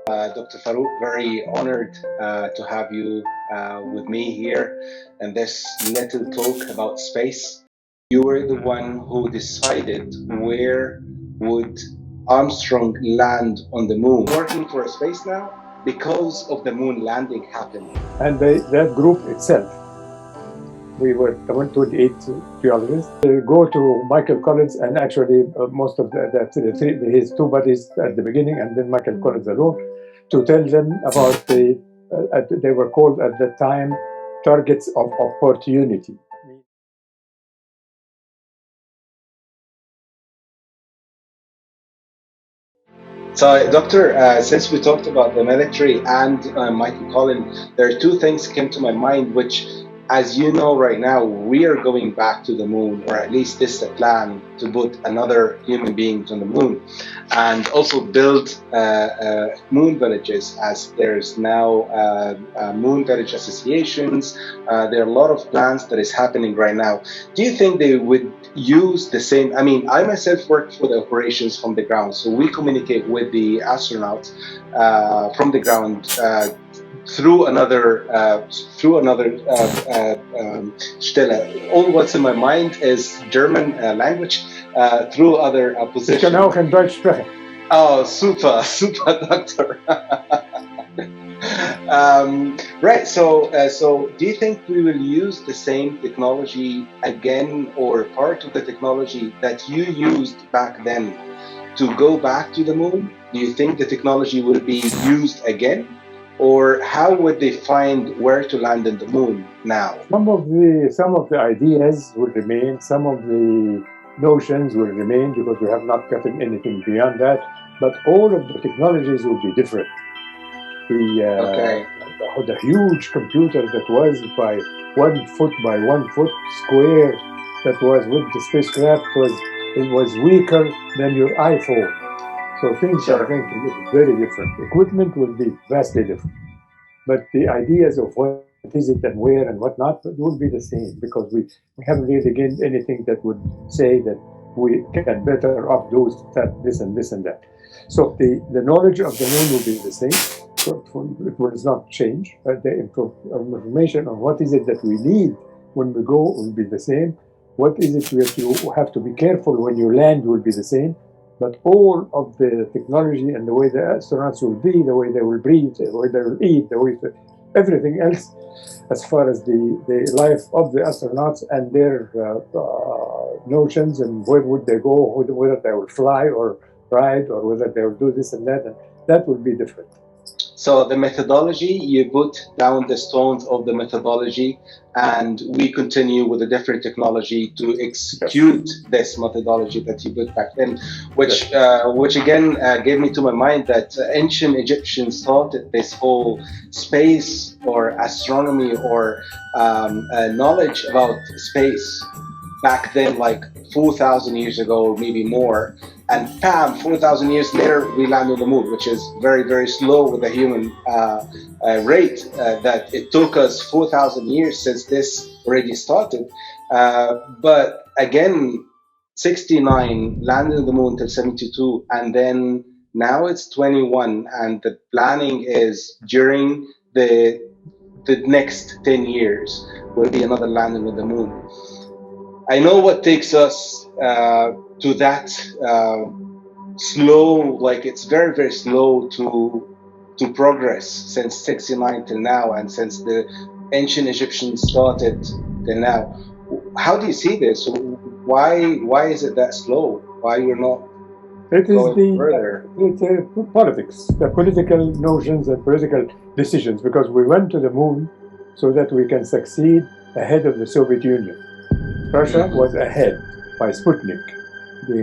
Dr. Farouk, very honored to have you with me here in this little talk about space. You were the one who decided where would Armstrong land on the moon. Working for a space now because of the moon landing happened. And that group itself, we were 28 geologists. They go to Michael Collins and actually most of his two buddies at the beginning, and then Michael Collins alone, to tell them about they were called at the time targets of opportunity. So, Doctor, since we talked about the military and Michael Collins, there are two things came to my mind, which, as you know right now, we are going back to the moon, or at least this is a plan to put another human being on the moon, and also build moon villages, as there's now moon village associations. There are a lot of plans that is happening right now. Do you think they would use the same? I mean, I myself work for the operations from the ground, so we communicate with the astronauts from the ground through another Stelle. All what's in my mind is German language through other positions. Ich kann auch in Deutsch sprechen. Oh, super, Doctor. Right. So, do you think we will use the same technology again, or part of the technology that you used back then to go back to the moon? Do you think the technology will be used again? Or how would they find where to land on the moon now? Some of the ideas will remain, some of the notions will remain, because we have not gotten anything beyond that. But all of the technologies will be different. The huge computer that was by 1 foot by 1 foot square, that was with the spacecraft, was weaker than your iPhone. So things are going to be very different. Equipment will be vastly different. But the ideas of what is it and where and what not will be the same, because we haven't really gained anything that would say that we can better off do this and this and that. So the knowledge of the moon will be the same. It will not change. The information on what is it that we need when we go will be the same. What is it that you have to be careful when you land will be the same. But all of the technology and the way the astronauts will be, the way they will breathe, the way they will eat, everything else, as far as the life of the astronauts and their notions and where would they go, whether they will fly or ride, or whether they will do this and that will be different. So the methodology, you put down the stones of the methodology, and we continue with a different technology to execute this methodology that you put back then, which again gave me to my mind that ancient Egyptians started this whole space or astronomy or knowledge about space back then, like 4,000 years ago, or maybe more. And bam, 4,000 years later, we land on the moon, which is very, very slow with the human rate. That it took us 4,000 years since this already started. But again, 69, landed on the moon till 72, and then now it's 21, and the planning is during the next 10 years will be another landing on the moon. I know what takes us to that slow, like it's very, very slow to progress since 69 till now, and since the ancient Egyptians started till now. How do you see this? Why is it that slow? Why you're not going further? It's politics, the political notions and political decisions, because we went to the moon so that we can succeed ahead of the Soviet Union. Russia was ahead by Sputnik. The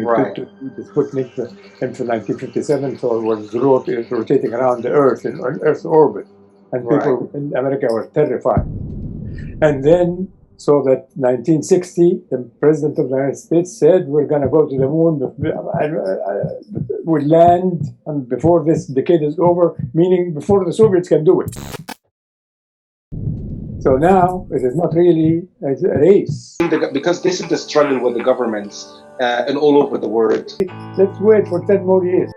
Sputnik in 1957, so it was rotating around the Earth in Earth's orbit, and people in America were terrified. And then, so that 1960, the President of the United States said, "We're going to go to the moon. We land, and before this decade is over," meaning before the Soviets can do it. So now it is not really a race. Because this is the struggle with the governments and all over the world. Let's wait for 10 more years.